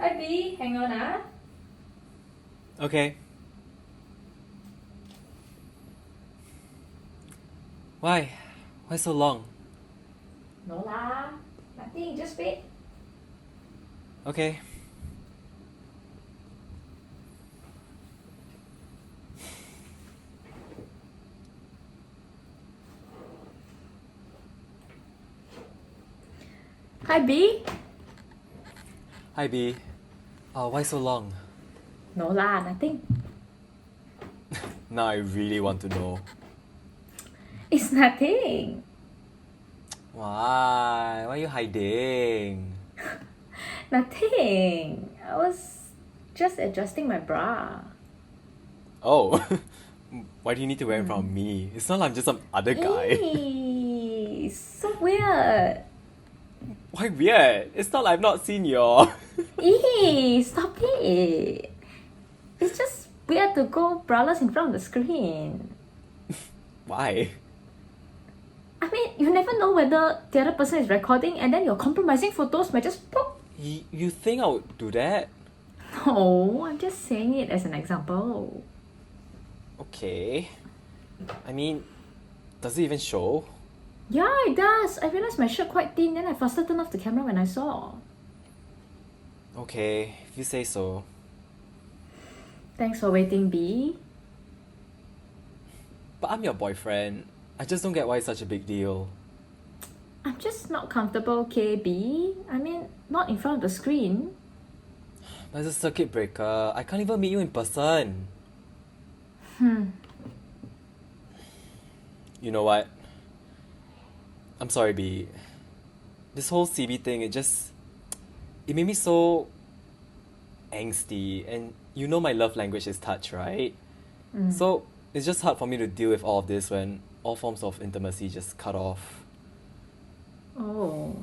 Hi B, hang on Okay. Why? Why so long? No lah, nothing, just wait. Okay. Hi B. Hi B. Why so long? No lah, nothing. Now I really want to know. It's nothing. Why? Why are you hiding? Nothing. I was just adjusting my bra. Oh. Why do you need to wear it in front of me? It's not like I'm just some other guy. Eee, so weird. Why weird? It's not like I've not seen your... Eee, stop it. It's just weird to go braless in front of the screen. Why? I mean, you never know whether the other person is recording and then your compromising photos might just pop. You think I would do that? No, I'm just saying it as an example. Okay. I mean, does it even show? Yeah, it does. I realized my shirt quite thin, then I faster turned off the camera when I saw. Okay, if you say so. Thanks for waiting, B. But I'm your boyfriend. I just don't get why it's such a big deal. I'm just not comfortable, KB. I mean, not in front of the screen. But it's a circuit breaker. I can't even meet you in person. You know what? I'm sorry, B. This whole CB thing, it made me so angsty. And you know my love language is touch, right? So it's just hard for me to deal with all of this when all forms of intimacy just cut off. Oh.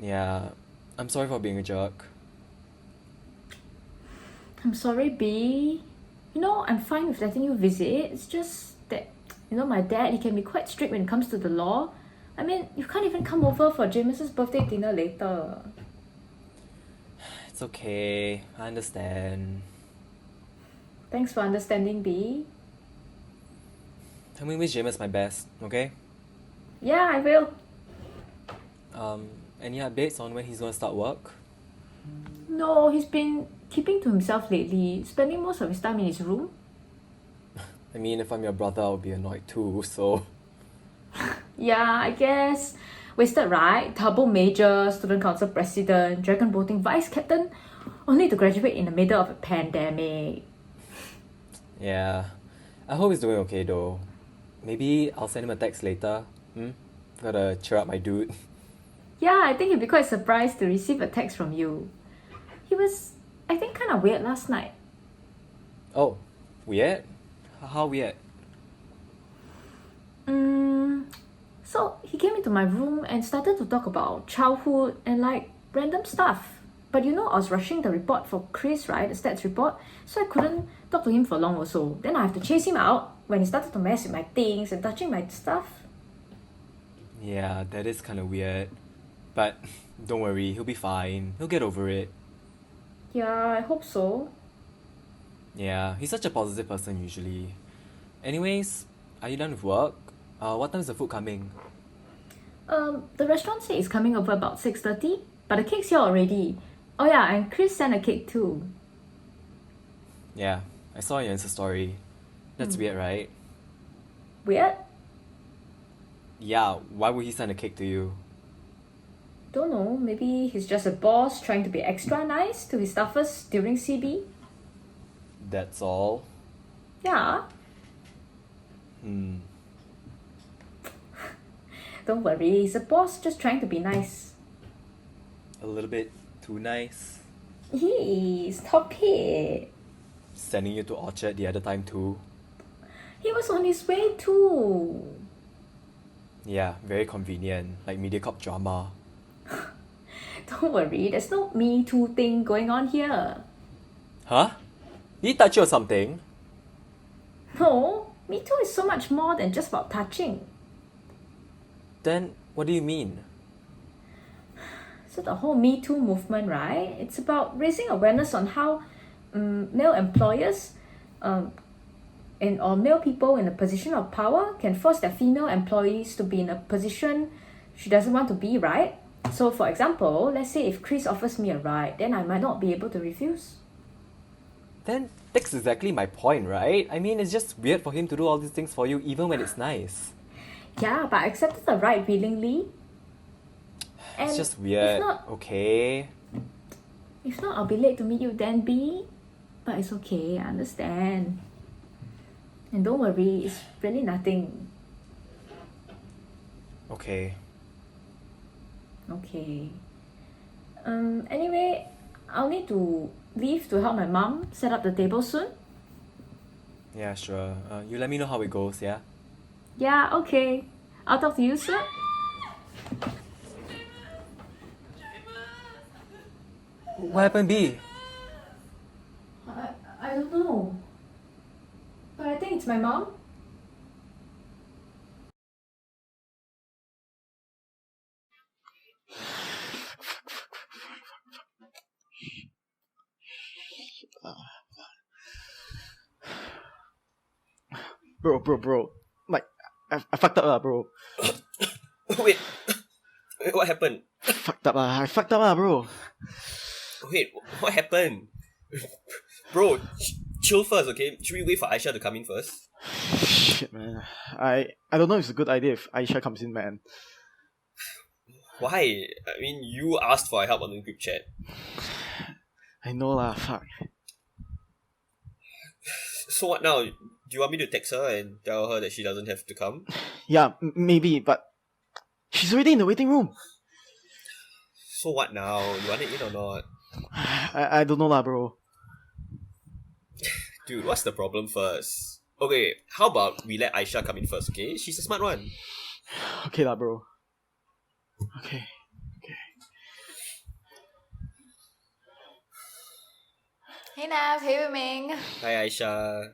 Yeah, I'm sorry for being a jerk. I'm sorry, B. You know, I'm fine with letting you visit. It's just that, my dad, he can be quite strict when it comes to the law. I mean, you can't even come over for Jameis's birthday dinner later. It's okay, I understand. Thanks for understanding, B. Tell me wish Jameis my best, okay? Yeah, I will. Any updates on when he's gonna start work? No, he's been keeping to himself lately, spending most of his time in his room. I mean, if I'm your brother, I'll be annoyed too, so... Yeah, I guess. Wasted, right? Double major, student council president, dragon boating vice captain, only to graduate in the middle of a pandemic. Yeah. I hope he's doing okay though. Maybe I'll send him a text later. Gotta cheer up my dude. Yeah, I think he'd be quite surprised to receive a text from you. He was, I think, kind of weird last night. Oh, weird? How weird? So he came into my room and started to talk about childhood and like random stuff. But I was rushing the report for Chris, right? The stats report. So I couldn't talk to him for long also. Then I have to chase him out when he started to mess with my things and touching my stuff. Yeah, that is kinda weird. But don't worry, he'll be fine. He'll get over it. Yeah, I hope so. Yeah, he's such a positive person usually. Anyways, are you done with work? What time is the food coming? The restaurant said it's coming over about 6:30, but the cake's here already. Oh yeah, and Chris sent a cake too. Yeah, I saw your Insta story. That's weird, right? Weird? Yeah, why would he send a cake to you? Don't know, maybe he's just a boss trying to be extra nice to his staffers during CB? That's all? Yeah. Don't worry, he's a boss just trying to be nice. A little bit too nice. Eee, stop it. Sending you to Orchard the other time too. He was on his way too. Yeah, very convenient, like Mediacorp drama. Don't worry, there's no Me Too thing going on here. Huh? Did he touch you or something? No, Me Too is so much more than just about touching. Then, what do you mean? So the whole Me Too movement, right? It's about raising awareness on how male employers or male people in a position of power can force their female employees to be in a position she doesn't want to be, right? So for example, let's say if Chris offers me a ride, then I might not be able to refuse. Then that's exactly my point, right? I mean, it's just weird for him to do all these things for you even when it's nice. Yeah, but I accepted the ride willingly. And It's just weird, okay? If not, I'll be late to meet you then, B. But it's okay, I understand. And don't worry, it's really nothing. Okay. Okay. Anyway, I'll need to leave to help my mom set up the table soon. Yeah, sure. You let me know how it goes, yeah? Yeah, okay. I'll talk to you soon. What happened, B? I don't know. But I think it's my mom. Bro. Like, I fucked up, bro. Wait, what happened? I fucked up, bro. Wait, what happened? Bro, chill first, okay? Should we wait for Aisha to come in first? Shit, man. I don't know if it's a good idea if Aisha comes in, man. Why? I mean, you asked for help on the group chat. I know lah, fuck. So what now? Do you want me to text her and tell her that she doesn't have to come? Yeah, maybe, but she's already in the waiting room. So what now? You want it in or not? I don't know lah, bro. Dude, what's the problem first? Okay, how about we let Aisha come in first, okay? She's a smart one. Okay lah, bro. Okay. Hey Nav, hey Ming. Hi Aisha.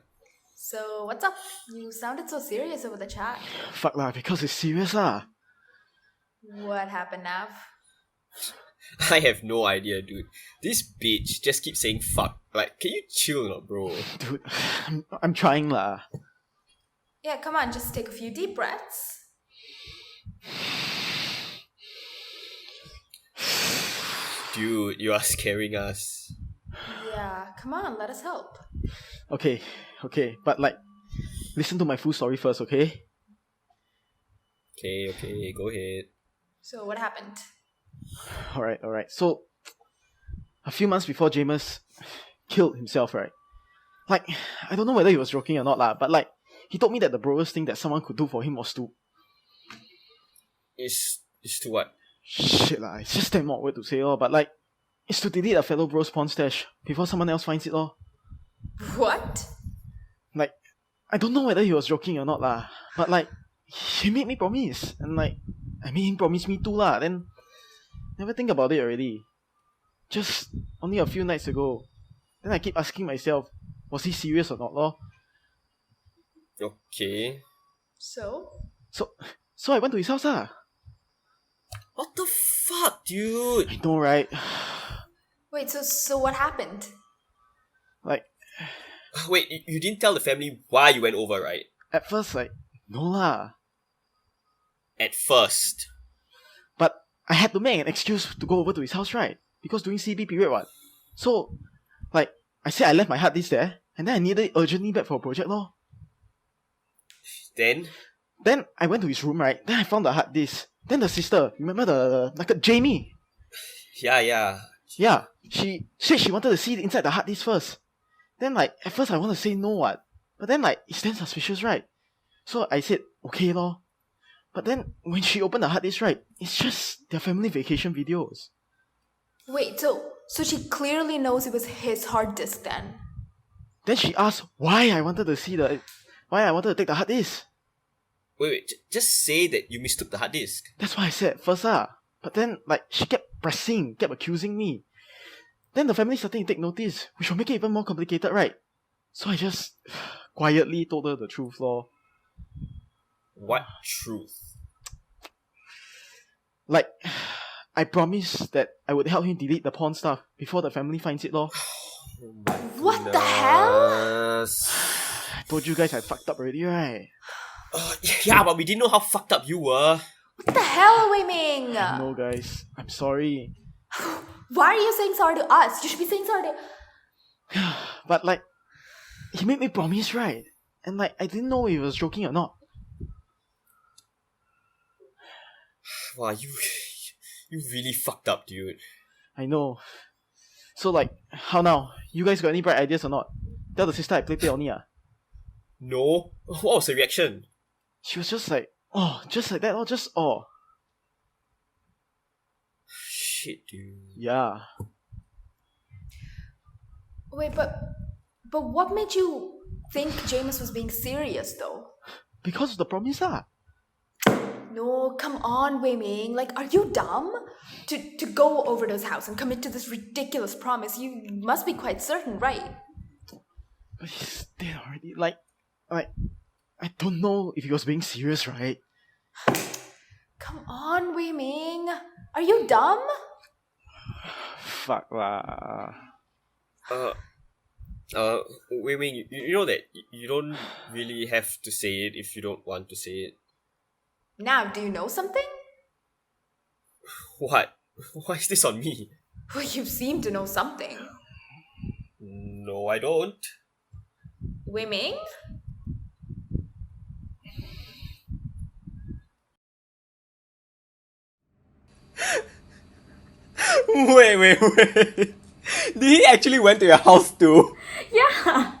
So what's up? You sounded so serious over the chat. Fuck lah, because it's serious lah. What happened, Nav? I have no idea, dude. This bitch just keeps saying fuck. Like, can you chill or not, bro? Dude, I'm trying lah. Yeah, come on, just take a few deep breaths. Dude, you are scaring us. Yeah, come on, let us help. Okay, but like, listen to my full story first, okay? Okay, go ahead. So what happened? Alright. So, a few months before Jameis killed himself, right? Like, I don't know whether he was joking or not lah, but like, he told me that the broest thing that someone could do for him was to... Is to what? Shit lah, it's just damn awkward to say but like, it's to delete a fellow bro's porn stash before someone else finds it What? Like, I don't know whether he was joking or not lah, but like, he made me promise, and like, I made him promise me too lah, then never think about it already. Just only a few nights ago, then I keep asking myself, was he serious or not lor? Okay. So So I went to his house lah. What the fuck, dude? I know, right? wait, so what happened? Like, Wait, you didn't tell the family why you went over, right? at first, like, no lah. At first. But I had to make an excuse to go over to his house, right? Because during CB period, what? So, like, I said I left my hard disk there, and then I needed it urgently back for a project lor. Then I went to his room, right? Then I found the hard disk. Then the sister, remember the Jamie? yeah. Yeah, she said she wanted to see inside the hard disk first. Then like, at first I want to say no what, but then like, it's then suspicious, right? So I said, okay lor. But then, when she opened the hard disk, right, it's just their family vacation videos. Wait, so she clearly knows it was his hard disk then. Then she asked why I wanted to take the hard disk. Wait, just say that you mistook the hard disk. That's what I said first But then, like, she kept pressing, kept accusing me. Then the family started to take notice, which will make it even more complicated, right? So I just quietly told her the truth lor. What truth? Like, I promised that I would help him delete the porn stuff before the family finds it, lor. What the hell? I told you guys I fucked up already, right? Yeah, but we didn't know how fucked up you were. What the hell, Wei Ming? No, guys. I'm sorry. Why are you saying sorry to us? You should be saying sorry to... But like, he made me promise, right? And like, I didn't know if he was joking or not. Wow, you really fucked up, dude. I know. So like, how now? You guys got any bright ideas or not? Tell the sister I play only No? What was the reaction? She was just like, oh, just like that, or just oh. Shit, dude. Yeah. Wait, but what made you think James was being serious, though? Because of the promise, No, come on, Wei Ming. Like, are you dumb? To go over to his house and commit to this ridiculous promise, you must be quite certain, right? But he's dead already. Like, I don't know if he was being serious, right? Come on, Wei Ming. Are you dumb? Fuck lah. Wait, you know that you don't really have to say it if you don't want to say it. Now, do you know something? What? Why is this on me? Well, you seem to know something. No, I don't. Wei Ming? Wait. Did he actually went to your house too? Yeah.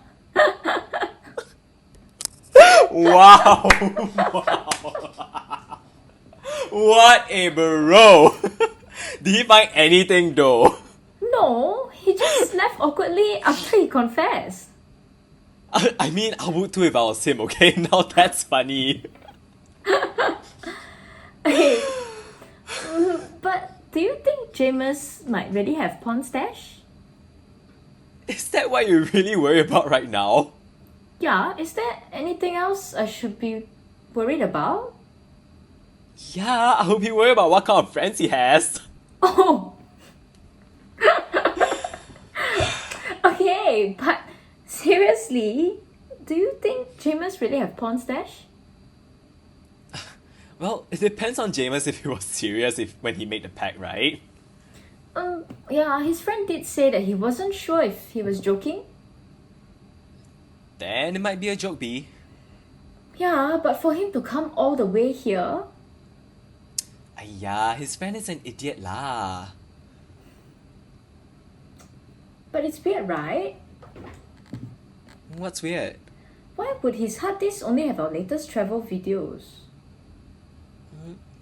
Wow. What a bro. Did he find anything though? No, he just left awkwardly after he confessed. I mean, I would too if I was him, okay? Now that's funny. Okay. But do you think James might really have porn stash? Is that what you really worry about right now? Yeah, is there anything else I should be worried about? Yeah, I would be worried about what kind of friends he has. Oh! Okay, but seriously, do you think James really have porn stash? Well, it depends on James if he was serious when he made the pact, right? Yeah, his friend did say that he wasn't sure if he was joking. Then it might be a joke, B. Yeah, but for him to come all the way here... Aiya, his friend is an idiot lah. But it's weird, right? What's weird? Why would his hard disk only have our latest travel videos?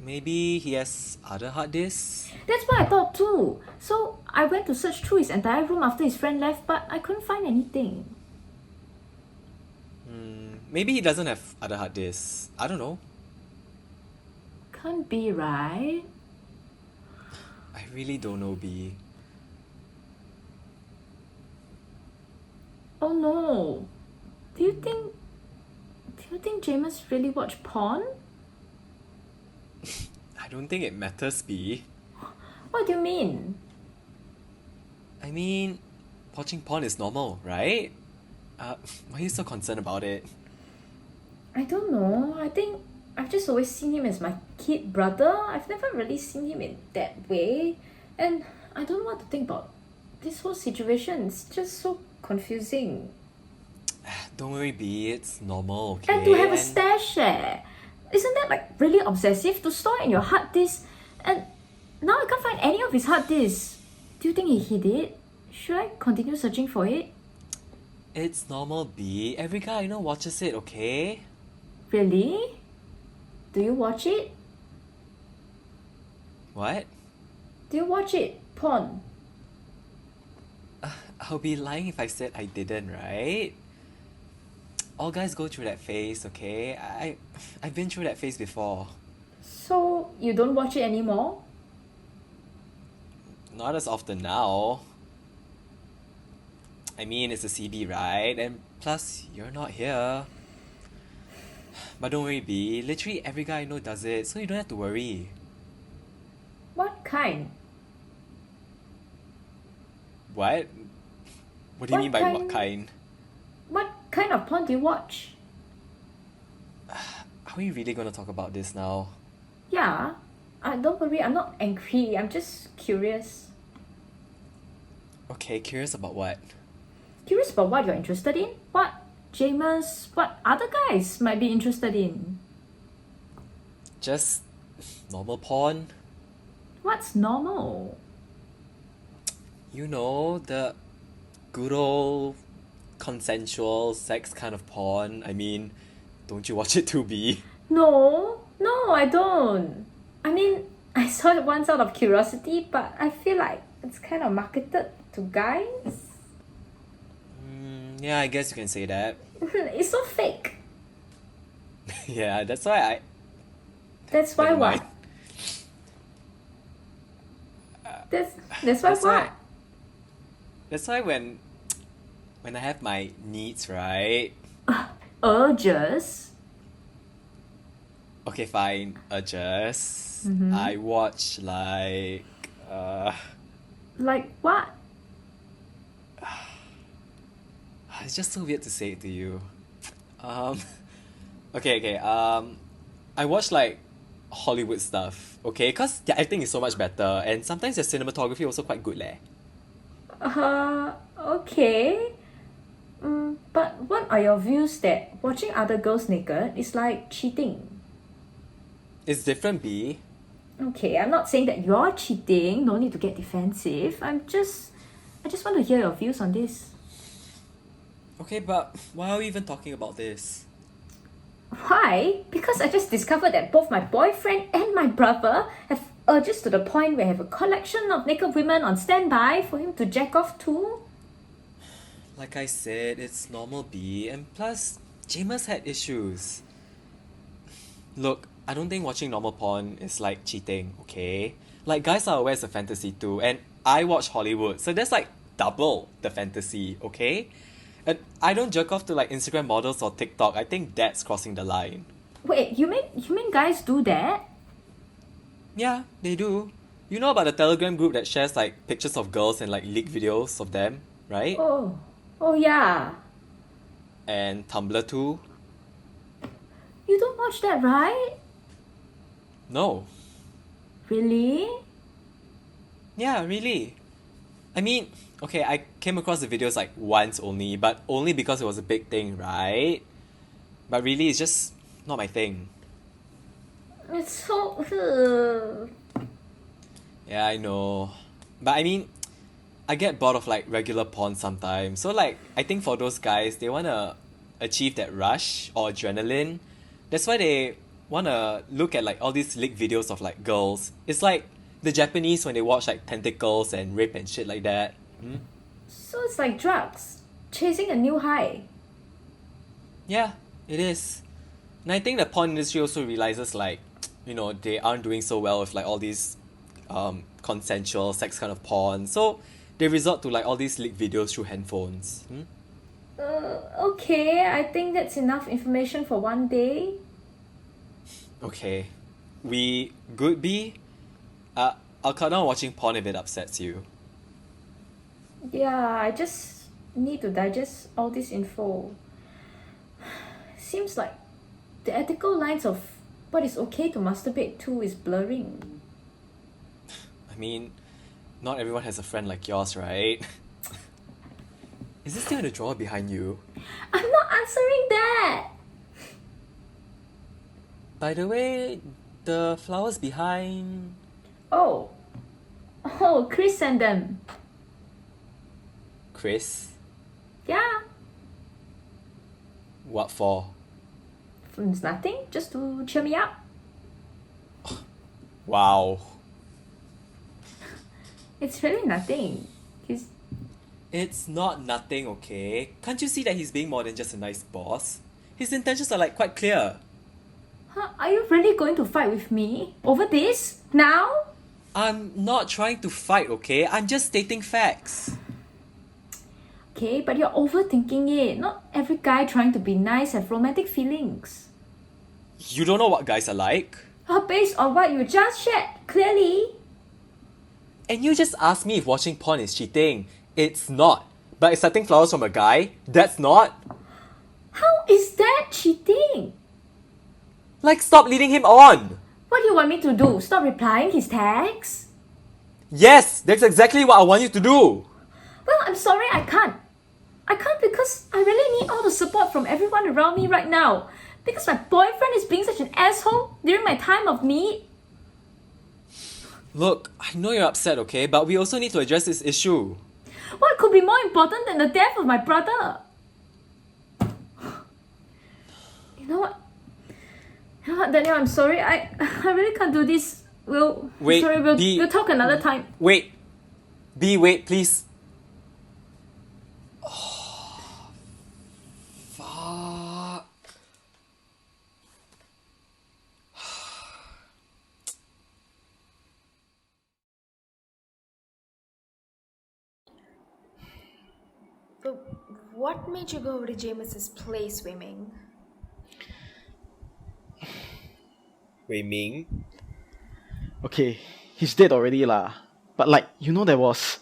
Maybe he has other hard disks? That's what I thought too. So I went to search through his entire room after his friend left, but I couldn't find anything. Maybe he doesn't have other hard disks. I don't know. Can't be, right? I really don't know, B. Oh no. Do you think James really watched porn? I don't think it matters, B. What do you mean? I mean, watching porn is normal, right? Why are you so concerned about it? I don't know. I think I've just always seen him as my kid brother. I've never really seen him in that way. And I don't know what to think about this whole situation. It's just so confusing. Don't worry, B. It's normal, okay? And to have a stash isn't that like really obsessive to store in your hard disk? And now I can't find any of his hard disks. Do you think he hid it? Should I continue searching for it? It's normal, B. Every guy I know watches it, okay? Really? Do you watch it? What? Do you watch it? Porn? I'll be lying if I said I didn't, right? All guys go through that phase, okay? I've been through that phase before. So you don't watch it anymore? Not as often now. I mean, it's a CB, right? And plus, you're not here. But don't worry, B. Literally every guy I know does it, so you don't have to worry. What kind? What? What do you What mean by kind? what kind? What kind of porn do you watch? Are we really gonna talk about this now? Yeah. Don't worry, I'm not angry. I'm just curious. Okay, curious about what? Curious about what you're interested in? What James, what other guys might be interested in? Just normal porn? What's normal? You know, the good old consensual sex kind of porn. I mean, don't you watch it too, B? No, I don't. I mean, I saw it once out of curiosity, but I feel like it's kind of marketed to guys. Yeah, I guess you can say that. It's so fake. Yeah, that's why That's why Never what? mind. That's why That's what? why. That's why when I have my needs, right? Urges. Okay, fine. Adjust. Mhm. I watch like Like what? it's just so weird to say it to you. Okay. I watch like Hollywood stuff, okay? Cause their acting is so much better, and sometimes their cinematography also quite good leh. Okay. But what are your views that watching other girls naked is like cheating? It's different, B. Okay, I'm not saying that you're cheating. No need to get defensive. I just want to hear your views on this. Okay, but why are we even talking about this? Why? Because I just discovered that both my boyfriend and my brother have urges to the point where I have a collection of naked women on standby for him to jack off to. Like I said, it's normal, B, and plus, Jamus had issues. Look, I don't think watching normal porn is like cheating, okay? Like, guys are aware it's a fantasy too, and I watch Hollywood, so that's like double the fantasy, okay? And I don't jerk off to like Instagram models or TikTok. I think that's crossing the line. Wait, you mean guys do that? Yeah, they do. You know about the Telegram group that shares like pictures of girls and like leaked videos of them, right? Oh yeah. And Tumblr too. You don't watch that, right? No. Really? Yeah, really. I mean, okay, I came across the videos like once only, but only because it was a big thing, right? But really, it's just not my thing. It's so. Yeah, I know. But I mean, I get bored of like regular porn sometimes. So like, I think for those guys, they wanna achieve that rush or adrenaline. That's why they wanna look at like all these leaked videos of like girls. It's like the Japanese when they watch like tentacles and rape and shit like that. So it's like drugs, chasing a new high. Yeah, it is. And I think the porn industry also realizes like, you know, they aren't doing so well with like all these consensual sex kind of porn. So they resort to like all these leaked videos through handphones. Okay, I think that's enough information for one day. Okay. We good, B? I'll cut down watching porn if it upsets you. Yeah, I just need to digest all this info. Seems like the ethical lines of what is okay to masturbate to is blurring. I mean, not everyone has a friend like yours, right? Is this still in the drawer behind you? I'm not answering that! By the way, the flowers behind... Oh, Chris sent them. Chris? Yeah, What for? it's nothing, just to cheer me up. Wow. It's really nothing. He's It's not nothing, okay? Can't you see that he's being more than just a nice boss? His intentions are like quite clear. Huh, are you really going to fight with me over this? Now? I'm not trying to fight, okay? I'm just stating facts. Okay, but you're overthinking it. Not every guy trying to be nice have romantic feelings. You don't know what guys are like. Based on what you just shared, clearly. And you just asked me if watching porn is cheating. It's not. But accepting flowers from a guy, that's not. How is that cheating? Like, stop leading him on. What do you want me to do? Stop replying his texts? Yes, that's exactly what I want you to do. Well, I'm sorry, I can't. I can't because I really need all the support from everyone around me right now. Because my boyfriend is being such an asshole during my time of need. Look, I know you're upset, okay? But we also need to address this issue. What could be more important than the death of my brother? You know what? You know what, Daniel, I'm sorry. I really can't do this. Wait, we'll talk another time. Wait, wait, please. Fuck. But what made you go over to James's place, Wei Ming? Wei Ming? Okay, he's dead already lah. But like, there was...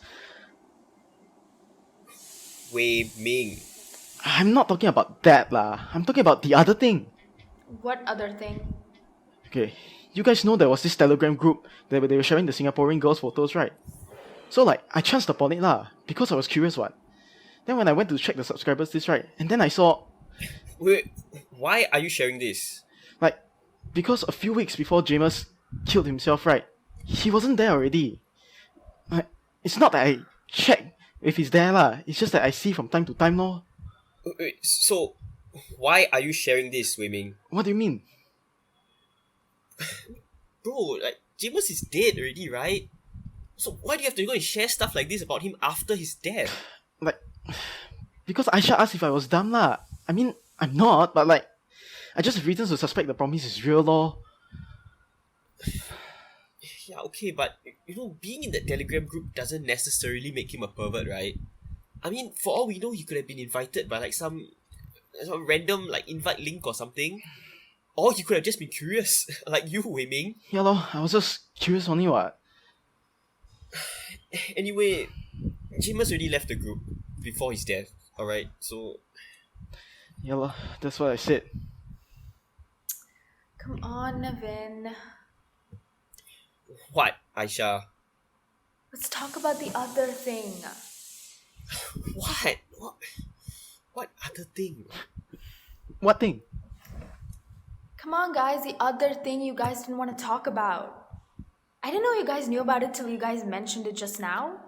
Wei Ming. I'm not talking about that lah. I'm talking about the other thing. What other thing? Okay, you guys know there was this Telegram group that they were sharing the Singaporean girls' photos, right? So like, I chanced upon it lah, because I was curious what. Then when I went to check the subscribers list, right, and then I saw, Wait, why are you sharing this? like, because a few weeks before James killed himself, right, he wasn't there already. Like, it's not that I check if he's there lah, it's just that I see from time to time lor. Wait, so why are you sharing this, Wei Ming? What do you mean? Bro, like, James is dead already, right? So why do you have to go and share stuff like this about him after his death? Like, because Aisha asked if I was dumb lah. I mean, I'm not, but like, I just have reasons to suspect the promise is real lor. Yeah, okay, but being in that Telegram group doesn't necessarily make him a pervert, right? I mean, for all we know, he could have been invited by like some random like invite link or something. Or he could have just been curious, like you, Wei Ming. Yeah lor, I was just curious only what. Anyway, James already left the group before his death, alright? So, Yeah lor, that's what I said. Come on, Navin. what, Aisha? Let's talk about the other thing. What? What other thing? What thing? Come on, guys, the other thing you guys didn't want to talk about. I didn't know you guys knew about it till you guys mentioned it just now.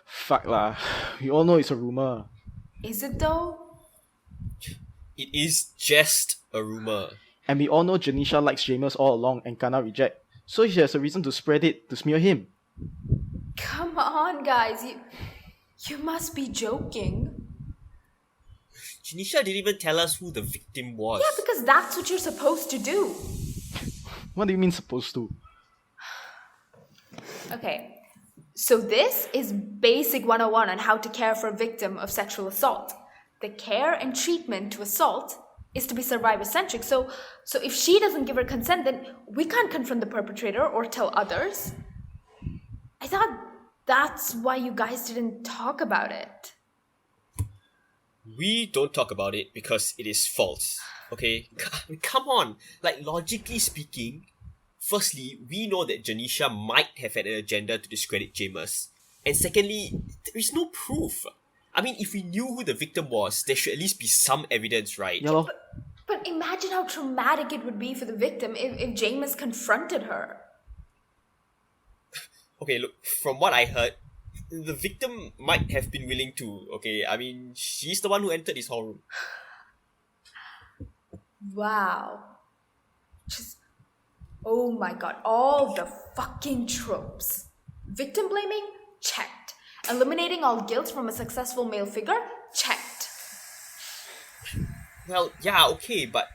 Fuck lah, we all know it's a rumor. Is it though? It is just a rumor. And we all know Janisha likes James all along and cannot reject. So she has a reason to spread it, to smear him. Come on, guys, you must be joking. Janisha didn't even tell us who the victim was. Yeah, because that's what you're supposed to do. What do you mean supposed to? Okay, so this is basic 101 on how to care for a victim of sexual assault. The care and treatment to assault is to be survivor-centric. So if she doesn't give her consent, then we can't confront the perpetrator or tell others. I thought that's why you guys didn't talk about it. We don't talk about it because it is false. Okay? Come on. Like, logically speaking, firstly, we know that Janisha might have had an agenda to discredit James. And secondly, there is no proof. I mean, if we knew who the victim was, there should at least be some evidence, right? Yeah lor. But imagine how traumatic it would be for the victim if James confronted her. Okay, look, from what I heard, the victim might have been willing to, okay? I mean, she's the one who entered his hall room. Wow. Just, oh my god, all the fucking tropes. Victim blaming? Checked. Eliminating all guilt from a successful male figure? Checked. Well, yeah, okay, but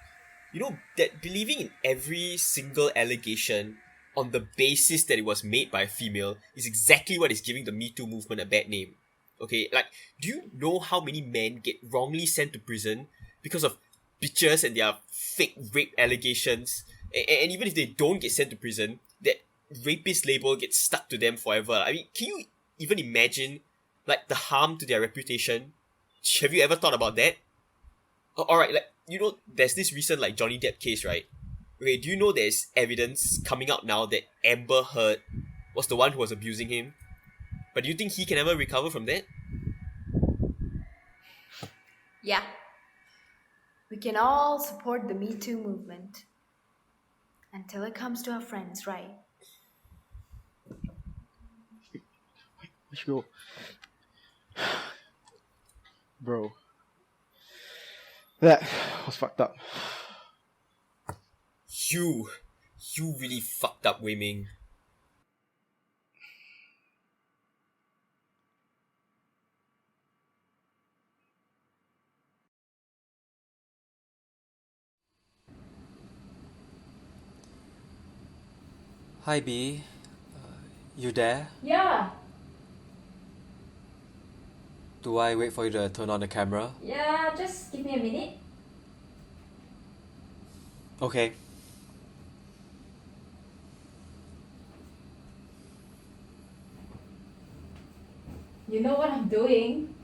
that believing in every single allegation on the basis that it was made by a female is exactly what is giving the Me Too movement a bad name. Okay, like, do you know how many men get wrongly sent to prison because of bitches and their fake rape allegations? And even if they don't get sent to prison, that rapist label gets stuck to them forever. I mean, can you even imagine like the harm to their reputation? Have you ever thought about that? Alright, like, there's this recent like Johnny Depp case, right? Okay, do you know there's evidence coming out now that Amber Heard was the one who was abusing him? But do you think he can ever recover from that? Yeah. We can all support the Me Too movement. Until it comes to our friends, right? Let's go. Bro. That was fucked up. You really fucked up, Wei Ming. Hi B, you there? Yeah. Do I wait for you to turn on the camera? Yeah, just give me a minute. Okay. You know what I'm doing.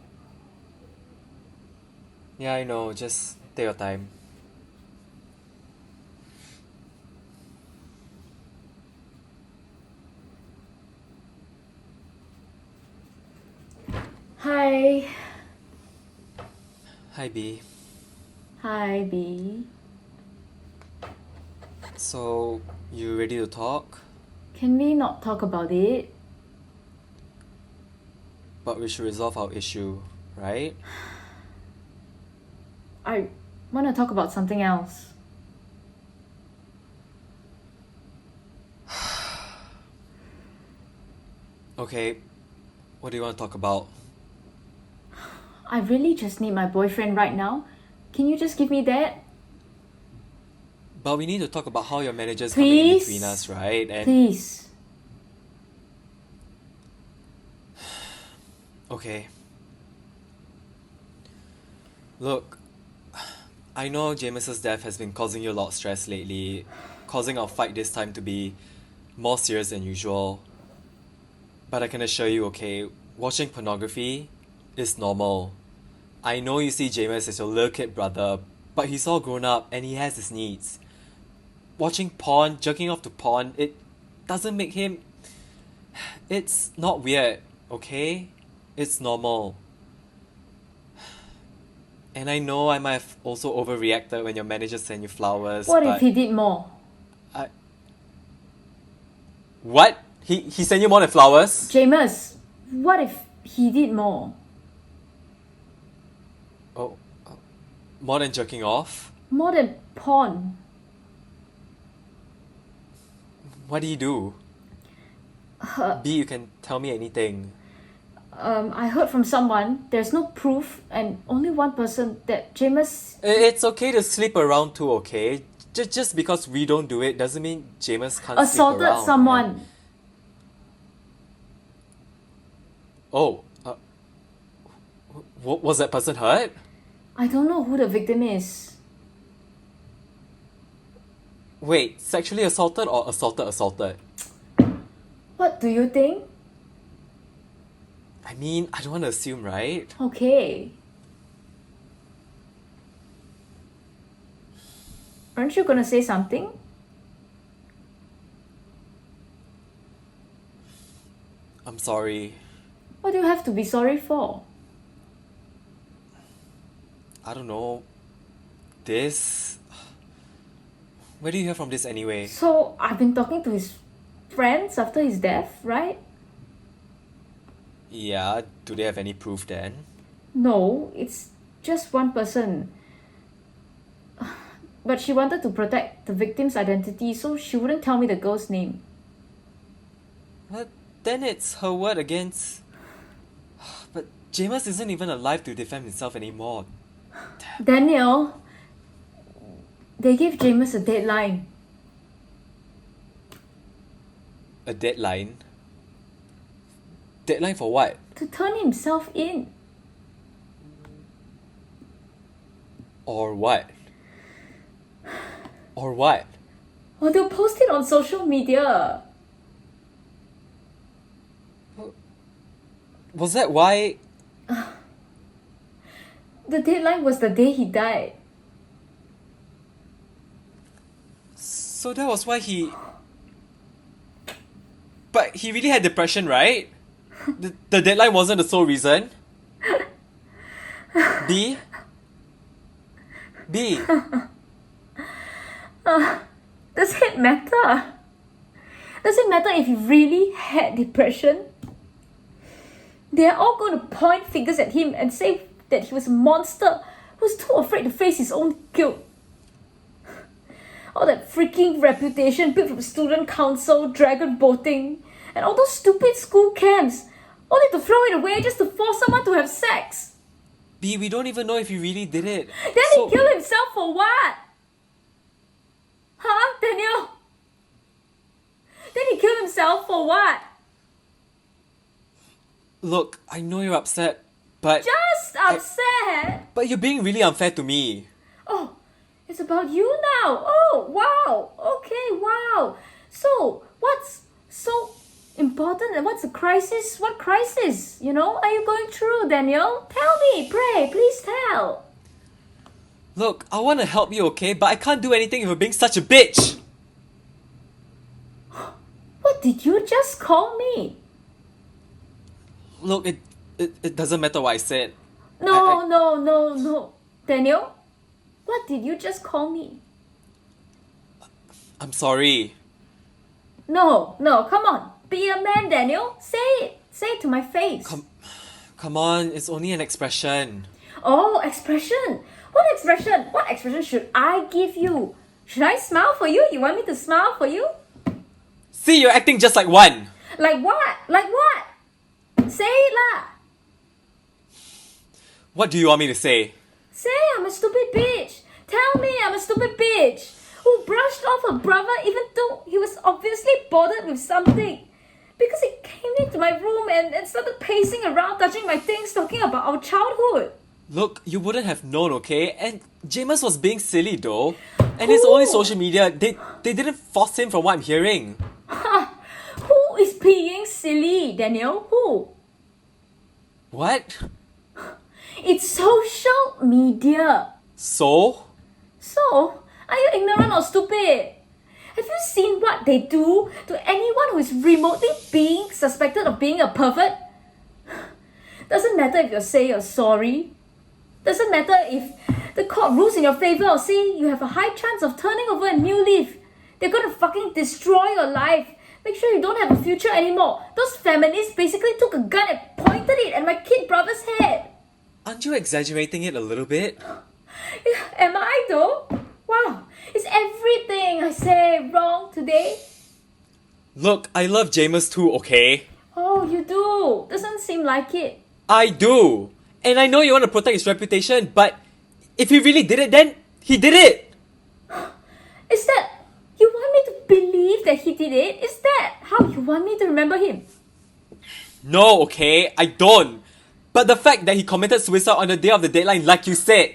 Yeah, I know, just take your time. Hi. Hi B. Hi, B. So, you ready to talk? Can we not talk about it? But we should resolve our issue, right? I want to talk about something else. Okay, what do you want to talk about? I really just need my boyfriend right now. Can you just give me that? But we need to talk about how your manager's coming in Please? between us, right? And Please. okay. Look, I know James's death has been causing you a lot of stress lately, causing our fight this time to be more serious than usual. But I can assure you, okay, watching pornography is normal. I know you see James as your little kid brother, but he's all grown up and he has his needs. Watching porn, jerking off to porn, it doesn't make him... It's not weird, okay? It's normal. And I know I might have also overreacted when your manager sent you flowers, What but... if he did more? What? He sent you more than flowers? James, what if he did more? Oh, more than jerking off? More than porn. What do you do? B, you can tell me anything. I heard from someone, there's no proof, and only one person that James... It's okay to sleep around too, okay? Just because we don't do it doesn't mean James can't sleep assaulted around. someone. And... Oh, was that person hurt? I don't know who the victim is. Wait, sexually assaulted or assaulted? What do you think? I mean, I don't want to assume, right? Okay. Aren't you gonna say something? I'm sorry. What do you have to be sorry for? I don't know. This... Where do you hear from this anyway? So, I've been talking to his friends after his death, right? Yeah, do they have any proof then? No, it's just one person. But she wanted to protect the victim's identity, so she wouldn't tell me the girl's name. But then it's her word against... But James isn't even alive to defend himself anymore. Daniel, they gave James a deadline. A deadline? Deadline for what? To turn himself in. Or what? Or what? Or they'll post it on social media. Was that why? The deadline was the day he died. So that was why he... But he really had depression, right? The deadline wasn't the sole reason. B? B? Does it matter? Does it matter if he really had depression? They're all going to point fingers at him and say that he was a monster who was too afraid to face his own guilt. All that freaking reputation built from student council, dragon boating, and all those stupid school camps, only to throw it away just to force someone to have sex. B, we don't even know if he really did it. Then he killed himself for what? Huh, Daniel? Then he killed himself for what? Look, I know you're upset, but... Just upset? But you're being really unfair to me. Oh, it's about you now. Oh, wow. Okay, wow. So, what's so important and what's the crisis? What crisis, are you going through, Daniel? Tell me, pray, please tell. Look, I want to help you, okay? But I can't do anything if you're being such a bitch. What did you just call me? Look, it doesn't matter what I said. No. Daniel, what did you just call me? I'm sorry. No, come on. Be a man, Daniel. Say it. Say it to my face. Come on, it's only an expression. Oh, expression. What expression? What expression should I give you? Should I smile for you? You want me to smile for you? See, you're acting just like one. Like what? Like what? Say it lah. What do you want me to say? Say I'm a stupid bitch. Tell me I'm a stupid bitch who brushed off her brother even though he was obviously bothered with something. Because he came into my room and started pacing around, touching my things, talking about our childhood. Look, you wouldn't have known, okay? And Jamus was being silly though. And his own social media, they didn't force him from what I'm hearing. Who is being silly, Daniel? Who? What? It's social media. So? So, are you ignorant or stupid? Have you seen what they do to anyone who is remotely being suspected of being a pervert? Doesn't matter if you say you're sorry. Doesn't matter if the court rules in your favor or say you have a high chance of turning over a new leaf. They're gonna fucking destroy your life. Make sure you don't have a future anymore. Those feminists basically took a gun and pointed it at my kid brother's head. Aren't you exaggerating it a little bit? Am I though? Wow, is everything I say wrong today? Look, I love Jamus too, okay? Oh, you do. Doesn't seem like it. I do. And I know you want to protect his reputation, but if he really did it, then he did it. Is that... You want me to believe that he did it? Is that how you want me to remember him? No, okay? I don't. But the fact that he committed suicide on the day of the deadline, like you said,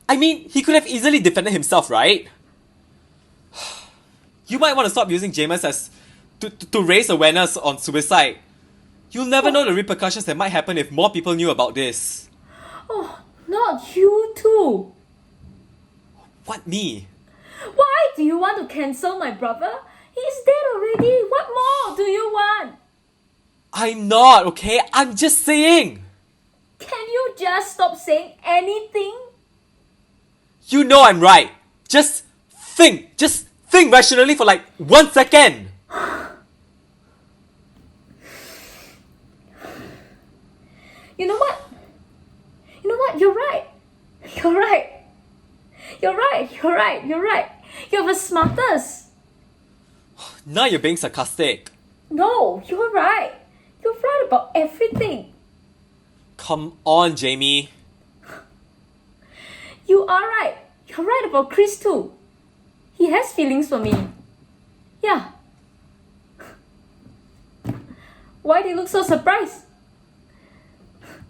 I mean, he could have easily defended himself, right? You might want to stop using Jamus as to raise awareness on suicide. You'll never know the repercussions that might happen if more people knew about this. Oh, not you too. What, me? Why do you want to cancel my brother? He's dead already. What more do you want? I'm not, okay? I'm just saying. Can you just stop saying anything? You know I'm right. Just think rationally for like 1 second. You know what? You're right. You're the smartest. Now you're being sarcastic. No, you're right. You're right about everything. Come on, Jamie. You are right. You're right about Chris too. He has feelings for me. Yeah. Why do you look so surprised?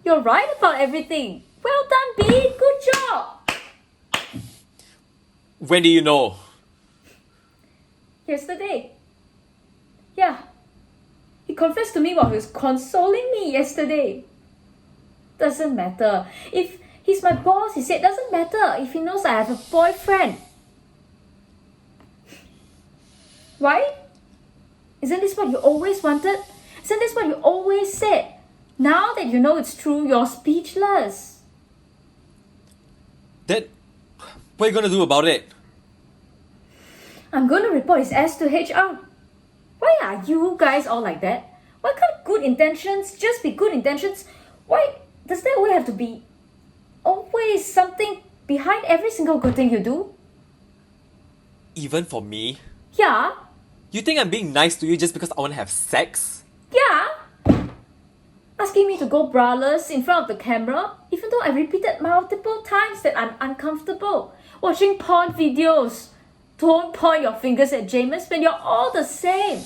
You're right about everything. Well done, B. Good job. When do you know? Yesterday. Yeah. He confessed to me while he was consoling me yesterday. Doesn't matter. If he's my boss, he said, doesn't matter if he knows I have a boyfriend. Why? Isn't this what you always wanted? Isn't this what you always said? Now that you know it's true, you're speechless. Then, what are you gonna do about it? I'm going to report his ass to HR. Why are you guys all like that? Why can't good intentions just be good intentions? Why does there always have to be always something behind every single good thing you do? Even for me? Yeah, You think I'm being nice to you just because I wanna have sex? yeah. Asking me to go braless in front of the camera, even though I repeated multiple times that I'm uncomfortable. Watching porn videos. Don't point your fingers at Jamus when you're all the same.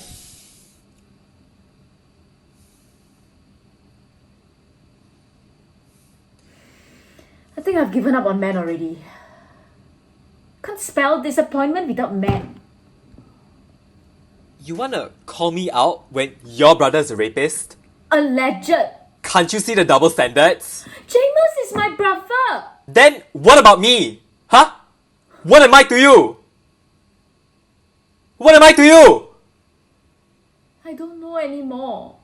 I think I've given up on men already. Can't spell disappointment without men. You wanna call me out when your brother's a rapist? Alleged. Can't you see the double standards? Jamus is my brother. Then what about me? Huh? What am I to you? What am I to you? I don't know anymore.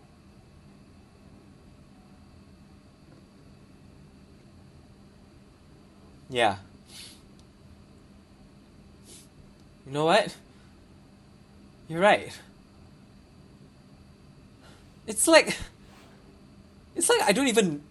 Yeah. You know what? You're right. It's like I don't even.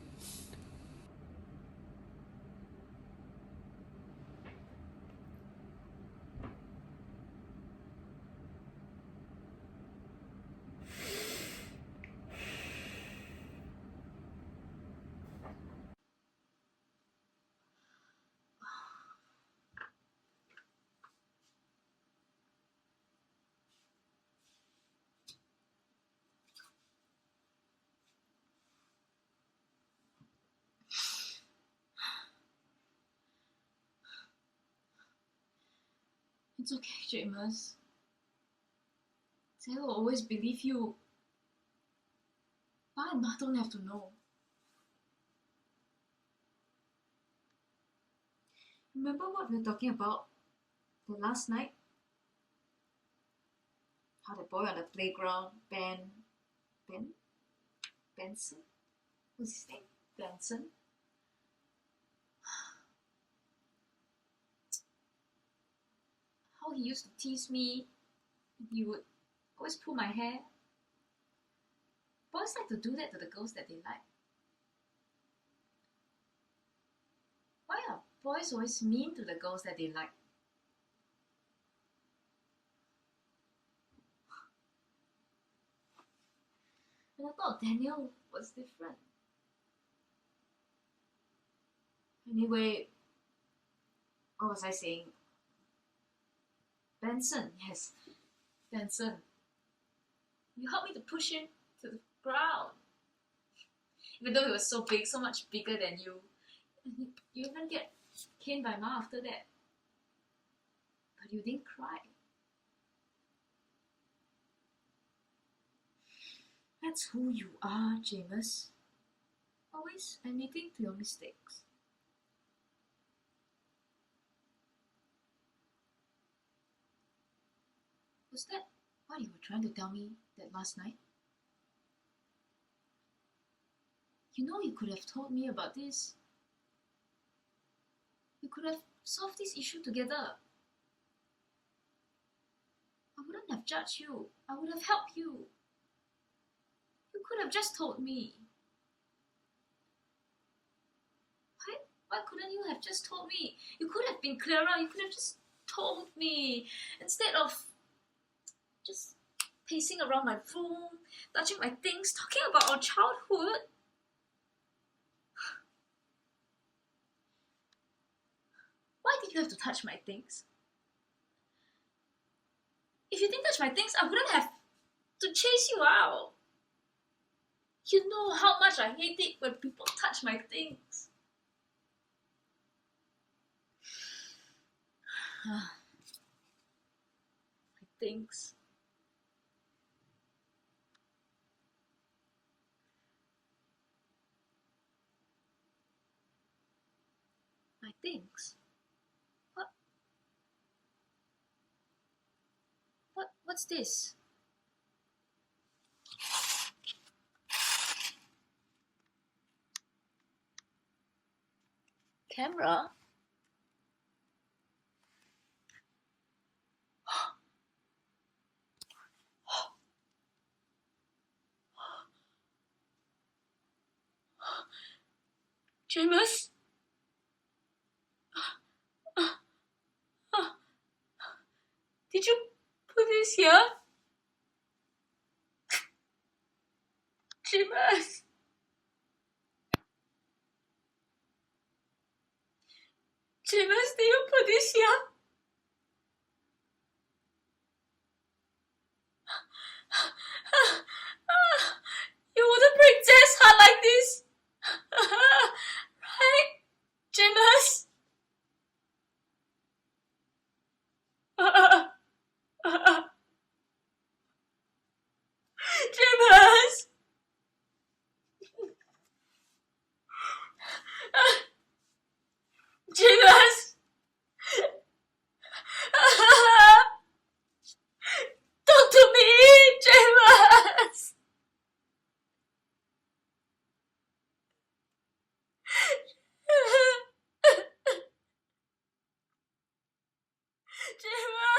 It's okay, Jamus. Taylor will always believe you. Pa and Ma don't have to know. Remember what we were talking about the last night? How the boy on the playground, Benson? What's his name? Benson? How he used to tease me. He would always pull my hair. Boys like to do that to the girls that they like. Why are boys always mean to the girls that they like? And I thought Daniel was different. Anyway, what was I saying? Benson, yes. Benson. You helped me to push him to the ground. Even though he was so big, so much bigger than you. And you even get caned by Ma after that. But you didn't cry. That's who you are, Jamus. Always admitting to your mistakes. Was that what you were trying to tell me that last night? You know you could have told me about this. You could have solved this issue together. I wouldn't have judged you. I would have helped you. You could have just told me. Why couldn't you have just told me? You could have been clearer. You could have just told me instead of just pacing around my room, touching my things, talking about our childhood. Why did you have to touch my things? If you didn't touch my things, I wouldn't have to chase you out. You know how much I hate it when people touch my things. My things. things. What's this? Camera? James? Did you put this here? James? James, did you put this here? You wouldn't break Jess' heart like this. Right? James? James? James? Talk to me, James! James!